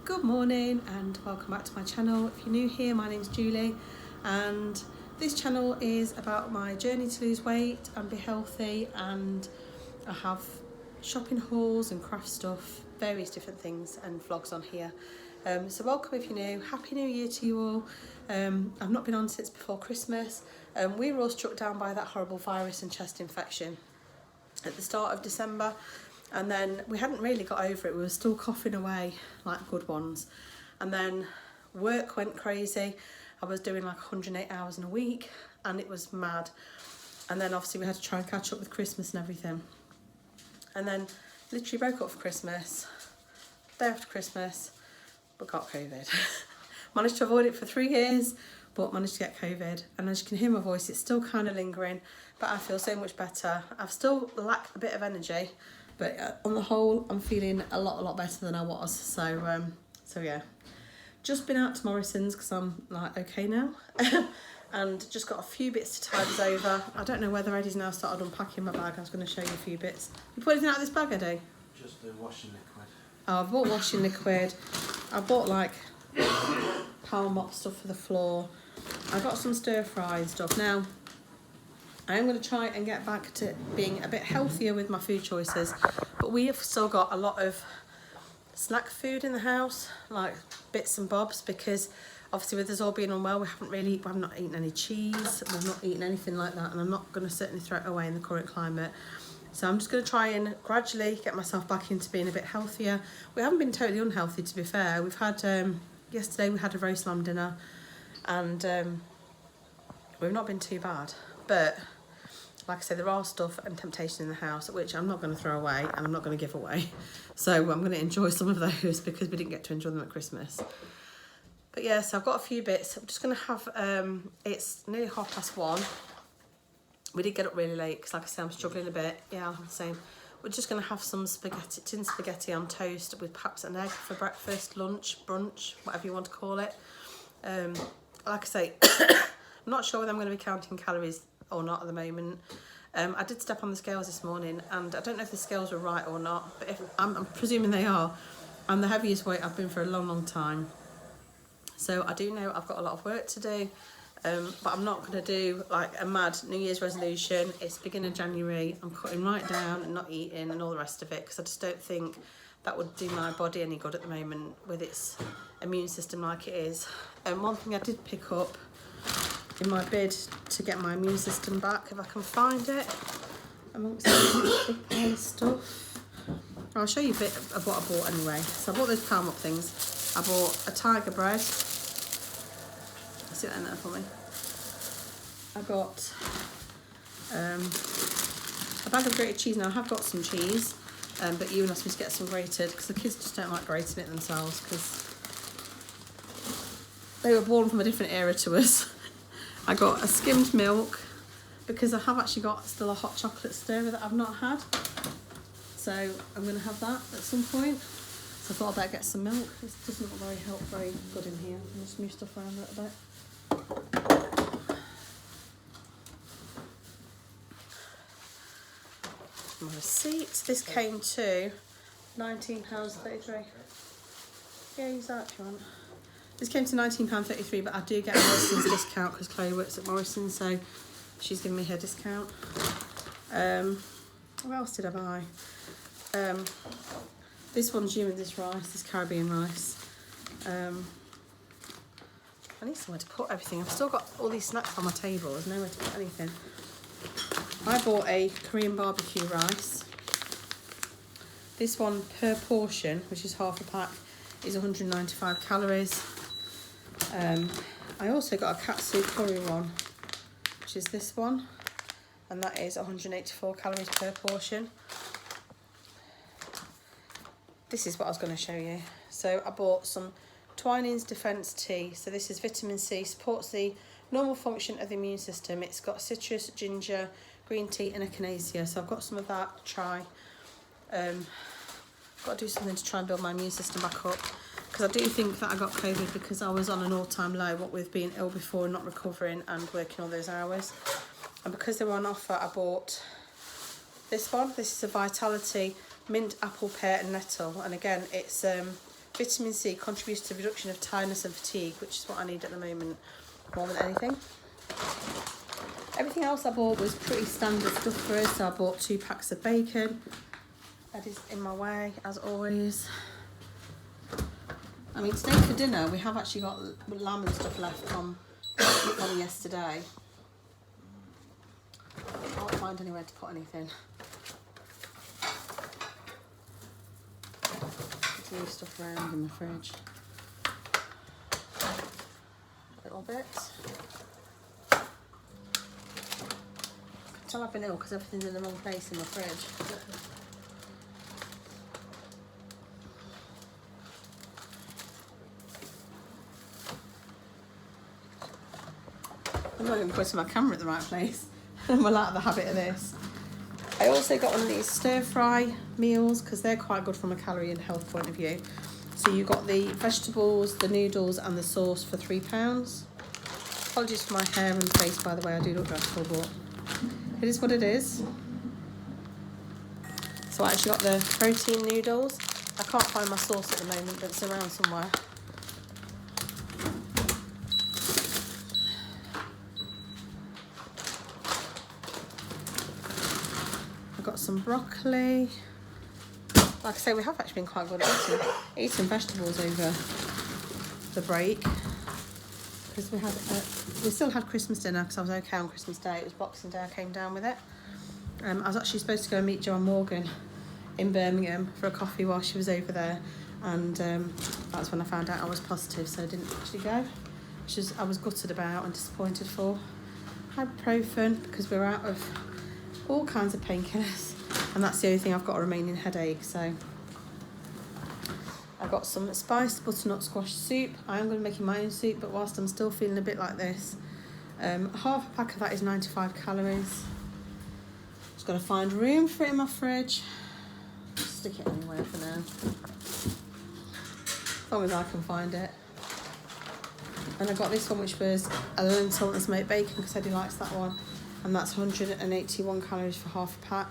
Good morning and welcome back to my channel. If you're new here, my name's Julie and this channel is about my journey to lose weight and be healthy, and I have shopping hauls and craft stuff, various different things and vlogs on here. So welcome if you're new. Happy New Year to you all. I've not been on since before Christmas. We were all struck down by that horrible virus and chest infection at the start of December. And then we hadn't really got over it. We were still coughing away like good ones. And then work went crazy. I was doing like 108 hours in a week and it was mad. And then obviously we had to try and catch up with Christmas and everything. And then literally broke up for Christmas. Day after Christmas, but got COVID. Managed to avoid it for 3 years, but managed to get COVID. And as you can hear my voice, it's still kind of lingering, but I feel so much better. I've still lacked a bit of energy, but on the whole, I'm feeling a lot better than I was. So yeah, just been out to Morrison's because I'm like okay now, and just got a few bits to tide us over. I don't know whether Eddie's now started unpacking my bag. I was going to show you a few bits. You put anything out of this bag, Eddie? Just the washing liquid. Oh, I've bought washing liquid. I bought like power mop stuff for the floor. I got some stir fry and stuff. Now, I am going to try and get back to being a bit healthier with my food choices, but we have still got a lot of snack food in the house, like bits and bobs, because obviously with us all being unwell, we have not eaten any cheese, we've not eaten anything like that, and I'm not going to certainly throw it away in the current climate. So I'm just going to try and gradually get myself back into being a bit healthier. We haven't been totally unhealthy, to be fair. We've had, yesterday we had a roast lamb dinner, and we've not been too bad, but like I said, there are stuff and temptation in the house which I'm not going to throw away and I'm not going to give away. So I'm going to enjoy some of those because we didn't get to enjoy them at Christmas. But yeah, so I've got a few bits. I'm just going to have, it's nearly 1:30. We did get up really late because like I said, I'm struggling a bit. Yeah, I'm the same. We're just going to have some spaghetti, tin spaghetti on toast with perhaps an egg for breakfast, lunch, brunch, whatever you want to call it. Like I say, I'm not sure whether I'm going to be counting calories or not at the moment. I did step on the scales this morning and I don't know if the scales were right or not, but if I'm presuming they are. I'm the heaviest weight I've been for a long time. So I do know I've got a lot of work to do, but I'm not going to do like a mad New Year's resolution. It's beginning of January. I'm cutting right down and not eating and all the rest of it because I just don't think that would do my body any good at the moment with its immune system like it is. One thing I did pick up in my bid to get my immune system back, if I can find it amongst the big pile of stuff. I'll show you a bit of what I bought anyway. So I bought those palm up things. I bought a tiger bread. See that in there for me. I got a bag of grated cheese. Now I have got some cheese, but Ewan asked me to get some grated because the kids just don't like grating it themselves because they were born from a different era to us. I got a skimmed milk because I have actually got still a hot chocolate stirrer that I've not had. So I'm going to have that at some point. So I thought I'd better get some milk. This doesn't look very good in here. I'll just move stuff around a little bit. My receipt. This came to £19.33. Yeah, use that if you want. This came to £19.33, but I do get a Morrison's discount because Chloe works at Morrison's, so she's giving me her discount. What else did I buy? This one's this rice, this Caribbean rice. I need somewhere to put everything. I've still got all these snacks on my table. There's nowhere to put anything. I bought a Korean barbecue rice. This one per portion, which is half a pack, is 195 calories. I also got a katsu curry one, which is this one, and that is 184 calories per portion. This is what I was going to show you. So I bought some Twinings Defence Tea. So this is vitamin C, supports the normal function of the immune system. It's got citrus, ginger, green tea and echinacea. So I've got some of that to try. Got to do something to try and build my immune system back up. Because I do think that I got COVID because I was on an all-time low, what with being ill before and not recovering and working all those hours. And because they were on offer, I bought this one. This is a Vitality mint, apple, pear and nettle, and again it's Vitamin C contributes to the reduction of tiredness and fatigue, which is what I need at the moment more than anything. Everything else I bought was pretty standard stuff for us. So I bought 2 packs of bacon. That is in my way, as always. I mean, today for dinner, we have actually got lamb and stuff left from yesterday. I can't find anywhere to put anything. To move stuff around in the fridge. A little bit. Tell I've been ill because everything's in the wrong place in my fridge. I'm not even putting my camera at the right place. I'm well out of the habit of this. I also got one of these stir fry meals because they're quite good from a calorie and health point of view. So you got the vegetables, the noodles and the sauce for £3. Apologies for my hair and face, by the way, I do look dreadful, but it is what it is. So I actually got the protein noodles. I can't find my sauce at the moment, but it's around somewhere. Got some broccoli. Like I say, we have actually been quite good at eating vegetables over the break because we still had Christmas dinner because I was okay on Christmas Day. It was Boxing Day. I came down with it. I was actually supposed to go and meet Joanne Morgan in Birmingham for a coffee while she was over there, and that's when I found out I was positive, so I didn't actually go, which is I was gutted about and disappointed for. Ibuprofen because we're out of all kinds of painkillers, and that's the only thing I've got a remaining headache. So I got some spiced butternut squash soup. I am going to be making my own soup, but whilst I'm still feeling a bit like this, half a pack of that is 95 calories. Just got to find room for it in my fridge. Stick it anywhere for now, as long as I can find it. And I got this one, which was a lentil and smoked bacon because Eddie likes that one. And that's 181 calories for half a pack.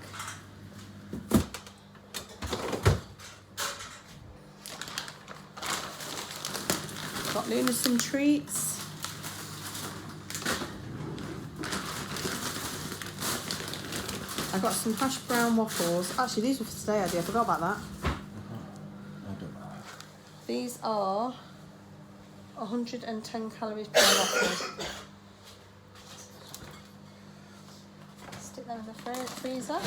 Got Luna some treats. I got some hash brown waffles. Actually, these were for today, Eddie. I forgot about that. These are 110 calories per waffle. Stick them in the freezer.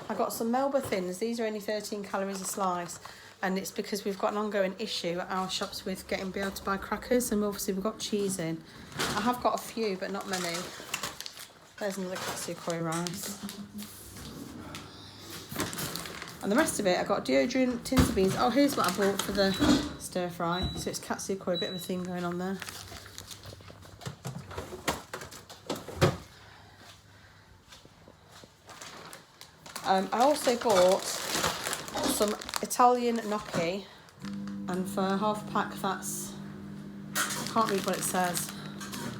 I got some Melba Thins. These are only 13 calories a slice, and it's because we've got an ongoing issue at our shops with getting able to buy crackers, and obviously we've got cheese in. I have got a few, but not many. There's another cassio rice. And the rest of it, I got deodorant, tins of beans. Oh, here's what I bought for the stir fry. So it's katsu koi, a bit of a thing going on there. I also bought some Italian gnocchi, and for half a pack, that's, I can't read what it says,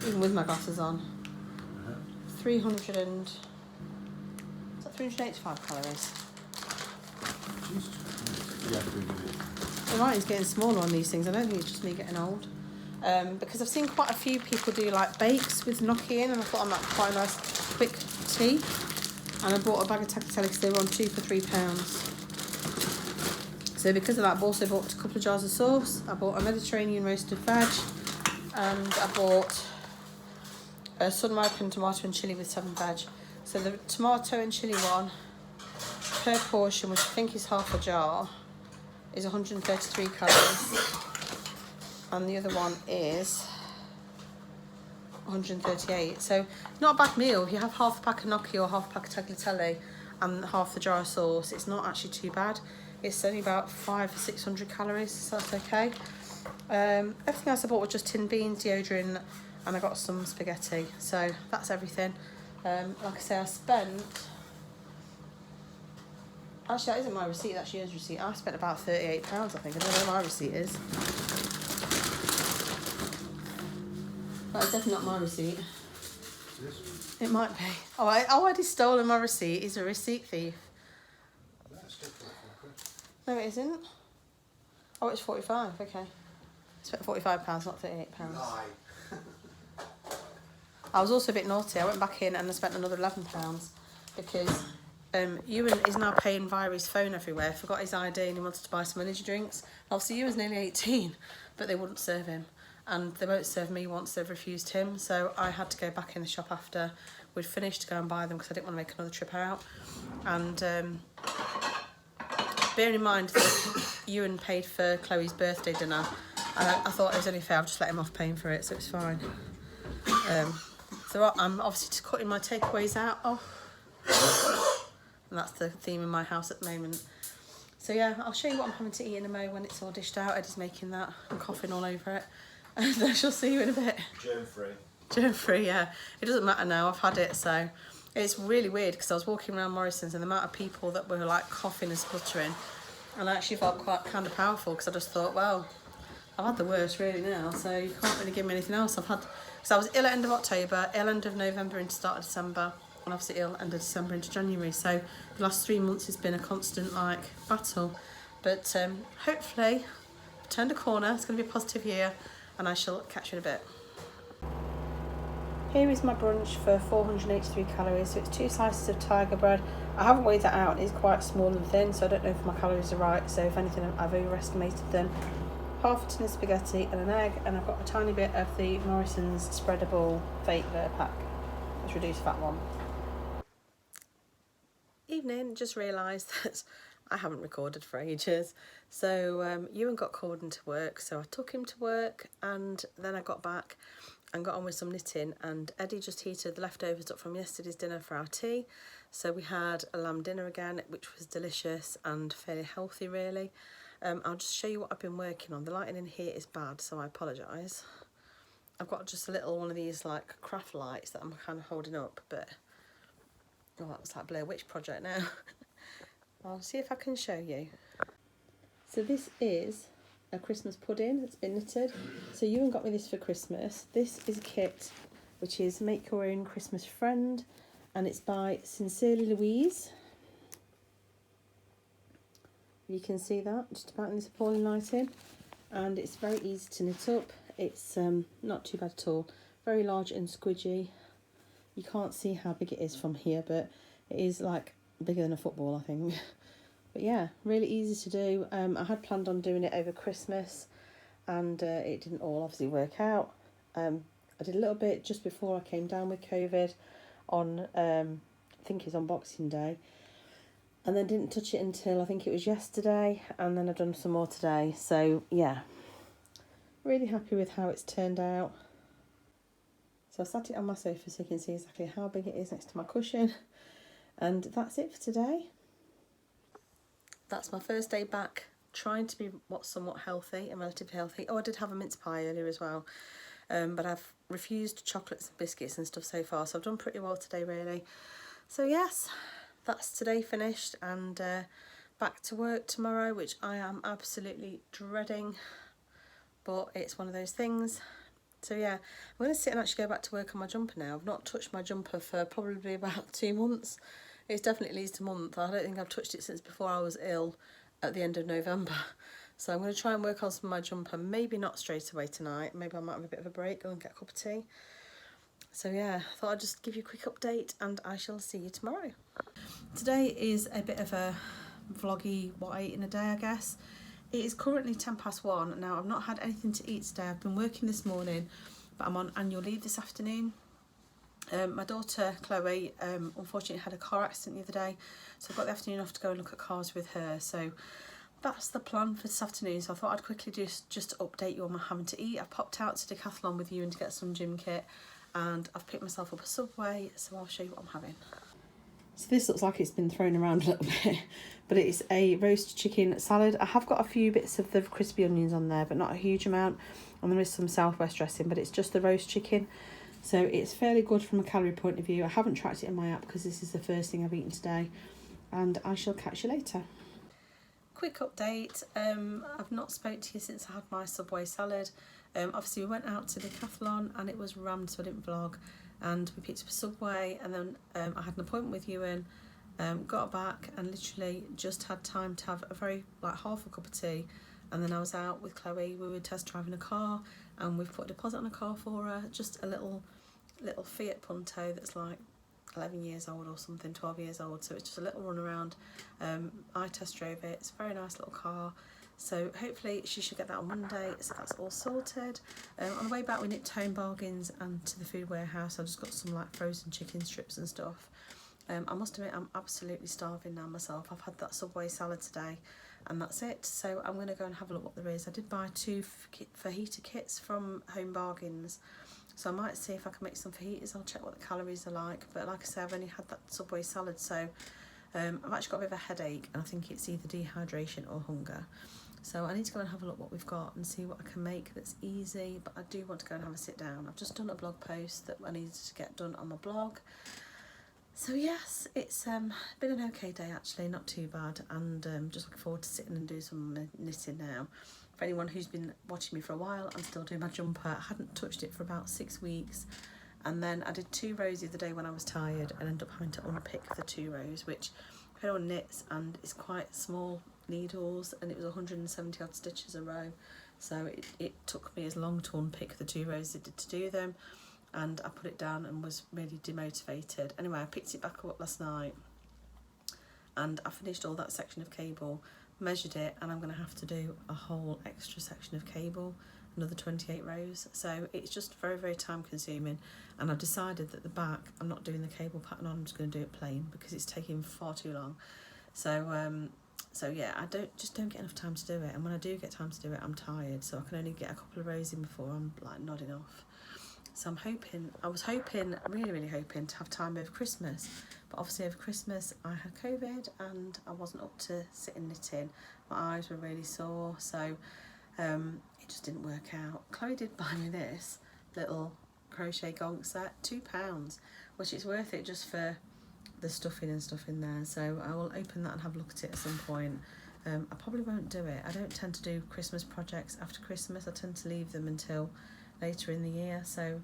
even with my glasses on. 385 calories. The writing's getting smaller on these things. I don't think it's just me getting old. Because I've seen quite a few people do like bakes with gnocchi in, and I thought I'm quite a nice quick tea. And I bought a bag of tagliatelle because they were on 2 for £3. So because of that, I've also bought a couple of jars of sauce. I bought a Mediterranean roasted veg, and I bought a sun-ripened tomato and chilli with 7 veg. So the tomato and chilli one per portion, which I think is half a jar, is 133 calories, and the other one is 138. So not a bad meal. If you have half a pack of gnocchi or half a pack of tagliatelle and half the jar of sauce, it's not actually too bad. It's only about 500 or 600 calories, so that's okay. Everything else I bought was just tin beans, deodorant, and I got some spaghetti. So that's everything. Like I say, I spent, actually that isn't my receipt, that's yours receipt. I spent about £38, I think. I don't know what my receipt is. That is definitely not my receipt. This It might be. Oh, I already stolen my receipt. He's a receipt thief. one. That's still £4. No, it isn't. Oh, it's 45. Okay. I spent £45, not £38. Lie. I was also a bit naughty. I went back in and I spent another £11 because Ewan is now paying via his phone everywhere. Forgot his ID and he wanted to buy some energy drinks. Obviously, Ewan's nearly 18, but they wouldn't serve him. And they won't serve me once they've refused him. So I had to go back in the shop after we'd finished to go and buy them because I didn't want to make another trip out. And bearing in mind that Ewan paid for Chloe's birthday dinner, I thought it was only fair. I'll just let him off paying for it, so it's fine. So I'm obviously just cutting my takeaways out. Oh, and that's the theme in my house at the moment. So yeah, I'll show you what I'm having to eat in a mo when it's all dished out. Eddie's making that. I'm coughing all over it. And I shall see you in a bit. Germ-free. Germ-free, yeah. It doesn't matter now. I've had it, so it's really weird because I was walking around Morrison's and the amount of people that were like coughing and spluttering, and I actually felt quite kind of powerful because I just thought, well, I've had the worst really now, so you can't really give me anything else. Because I was ill at end of October, ill end of November into start of December, and obviously ill end of December into January. So the last 3 months has been a constant like battle. But hopefully, I've turned a corner. It's going to be a positive year, and I shall catch you in a bit. Here is my brunch for 483 calories. So it's 2 slices of tiger bread. I haven't weighed that out. It's quite small and thin, so I don't know if my calories are right. So if anything, I've overestimated them. Half a tin of spaghetti and an egg, and I've got a tiny bit of the Morrison's spreadable fake pack. It's reduced fat one. Evening, just realised that I haven't recorded for ages. So Ewan got called into work, so I took him to work, and then I got back and got on with some knitting, and Eddie just heated the leftovers up from yesterday's dinner for our tea. So we had a lamb dinner again, which was delicious and fairly healthy really. I'll just show you what I've been working on. The lighting in here is bad, so I apologise. I've got just a little one of these like craft lights that I'm kind of holding up, but oh, that was like Blair Witch Project now. I'll see if I can show you. So this is a Christmas pudding that's been knitted. So Ewan got me this for Christmas. This is a kit which is Make Your Own Christmas Friend, and it's by Sincerely Louise. You can see that just about in this appalling lighting, and it's very easy to knit up. It's not too bad at all. Very large and squidgy. You can't see how big it is from here, but it is like bigger than a football, I think. But yeah, really easy to do. I had planned on doing it over Christmas, and it didn't all obviously work out. I did a little bit just before I came down with COVID on, I think it's on Boxing Day, and then didn't touch it until I think it was yesterday, and then I've done some more today. So yeah, really happy with how it's turned out. So I sat it on my sofa so you can see exactly how big it is next to my cushion. And that's it for today. That's my first day back, trying to be somewhat healthy and relatively healthy. Oh, I did have a mince pie earlier as well. But I've refused chocolates and biscuits and stuff so far, so I've done pretty well today really. So yes, that's today finished, and back to work tomorrow, which I am absolutely dreading, but it's one of those things. So yeah, I'm going to sit and actually go back to work on my jumper now. I've not touched my jumper for probably about 2 months. It's definitely at least a month. I don't think I've touched it since before I was ill at the end of November. So I'm going to try and work on some of my jumper. Maybe not straight away tonight. Maybe I might have a bit of a break, go and get a cup of tea. So yeah, I thought I'd just give you a quick update, and I shall see you tomorrow. Today is a bit of a vloggy what I ate in a day, I guess. It is currently 1:10. Now, I've not had anything to eat today. I've been working this morning, but I'm on annual leave this afternoon. My daughter, Chloe, unfortunately had a car accident the other day, so I've got the afternoon off to go and look at cars with her. So that's the plan for this afternoon. So I thought I'd quickly just update you on my having to eat. I've popped out to Decathlon with you and to get some gym kit, and I've picked myself up a Subway, so I'll show you what I'm having. So this looks like it's been thrown around a little bit, but it's a roast chicken salad. I have got a few bits of the crispy onions on there, but not a huge amount. And there is some Southwest dressing, but it's just the roast chicken. So it's fairly good from a calorie point of view. I haven't tracked it in my app because this is the first thing I've eaten today. And I shall catch you later. Quick update. I've not spoke to you since I had my Subway salad. Obviously we went out to Decathlon and it was rammed, so I didn't vlog. and we picked up a Subway, and then I had an appointment with Ewan, got back and literally just had time to have a very, like, half a cup of tea, and then I was out with Chloe. We were test driving a car, and we've put a deposit on a car for her, just a little Fiat Punto that's like 11 years old or something, 12 years old, so it's just a little run around. I test drove it. It's a very nice little car, so hopefully she should get that on Monday, so that's all sorted. On the way back we nipped Home Bargains and to the food warehouse. I just got some like frozen chicken strips and stuff. I must admit I'm absolutely starving now myself. I've had that Subway salad today and that's it, so I'm going to go and have a look what there is. I did buy 2 fajita kits from Home Bargains, so I might see if I can make some fajitas. I'll check what the calories are like, but like I say, I've only had that Subway salad, so I've actually got a bit of a headache, and I think it's either dehydration or hunger. So I need to go and have a look what we've got and see what I can make that's easy, but I do want to go and have a sit down. I've just done a blog post that I needed to get done on my blog. So yes, it's been an okay day actually, not too bad, and just looking forward to sitting and do some knitting now. For anyone who's been watching me for a while, I'm still doing my jumper. I hadn't touched it for about 6 weeks, and then I did 2 rows the other day when I was tired and ended up having to unpick the 2 rows, which everyone knits, and it's quite small needles, and it was 170 odd stitches a row, so it took me as long to unpick the 2 rows as it did to do them, and I put it down and was really demotivated. Anyway, I picked it back up last night and I finished all that section of cable, measured it, and I'm going to have to do a whole extra section of cable, another 28 rows, so it's just very, very time consuming, and I've decided that the back I'm not doing the cable pattern on, I'm just going to do it plain because it's taking far too long. So yeah, I just don't get enough time to do it, and when I do get time to do it I'm tired, so I can only get a couple of rows in before I'm like nodding off. So I was hoping, really hoping to have time over Christmas, but obviously over Christmas I had COVID and I wasn't up to sitting knitting. My eyes were really sore, so it just didn't work out. Chloe did buy me this little crochet gonk set, £2, which is worth it just for the stuffing and stuff in there, so I will open that and have a look at it at some point. I probably won't do it. I don't tend to do Christmas projects after Christmas. I tend to leave them until later in the year, so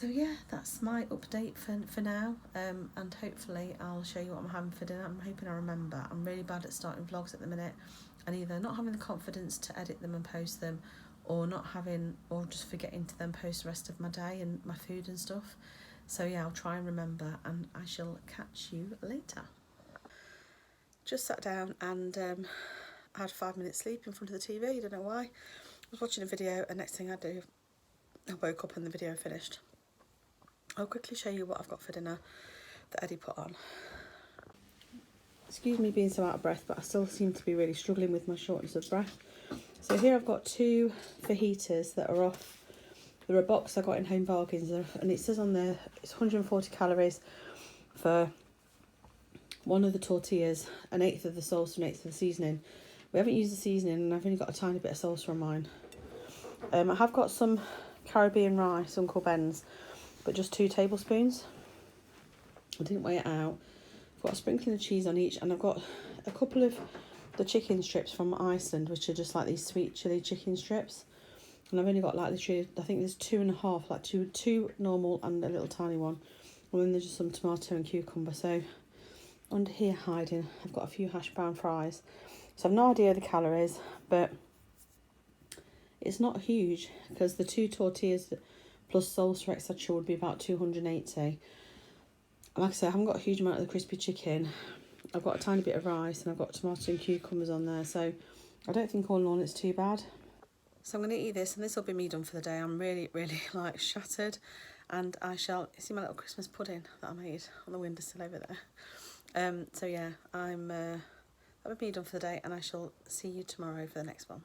yeah, that's my update for now, and hopefully I'll show you what I'm having for dinner. I'm hoping I remember. I'm really bad at starting vlogs at the minute, and either not having the confidence to edit them and post them, or just forgetting to then post the rest of my day and my food and stuff. So yeah, I'll try and remember, and I shall catch you later. Just sat down and I had 5 minutes sleep in front of the TV, I don't know why. I was watching a video, and next thing I do, I woke up and the video finished. I'll quickly show you what I've got for dinner that Eddie put on. Excuse me being so out of breath, but I still seem to be really struggling with my shortness of breath. So here I've got 2 fajitas that are off. They're a box I got in Home Bargains, and it says on there it's 140 calories for one of the tortillas, an 1/8 of the salsa, an 1/8 of the seasoning. We haven't used the seasoning, and I've only got a tiny bit of salsa on mine. I have got some Caribbean rice, Uncle Ben's, but just 2 tablespoons. I didn't weigh it out. I've got a sprinkling of cheese on each, and I've got a couple of the chicken strips from Iceland, which are just like these sweet chili chicken strips. And I've only got like literally, I think there's 2.5, like two normal and a little tiny one. And then there's just some tomato and cucumber. So under here hiding, I've got a few hash brown fries. So I've no idea the calories, but it's not huge because the 2 tortillas plus salsa etc. would be about 280. And like I said, I haven't got a huge amount of the crispy chicken. I've got a tiny bit of rice, and I've got tomato and cucumbers on there, so I don't think all in all it's too bad. So I'm going to eat this, and this will be me done for the day. I'm really like shattered, and I shall see my little Christmas pudding that I made on the windowsill over there. So yeah, that will be me done for the day, and I shall see you tomorrow for the next one.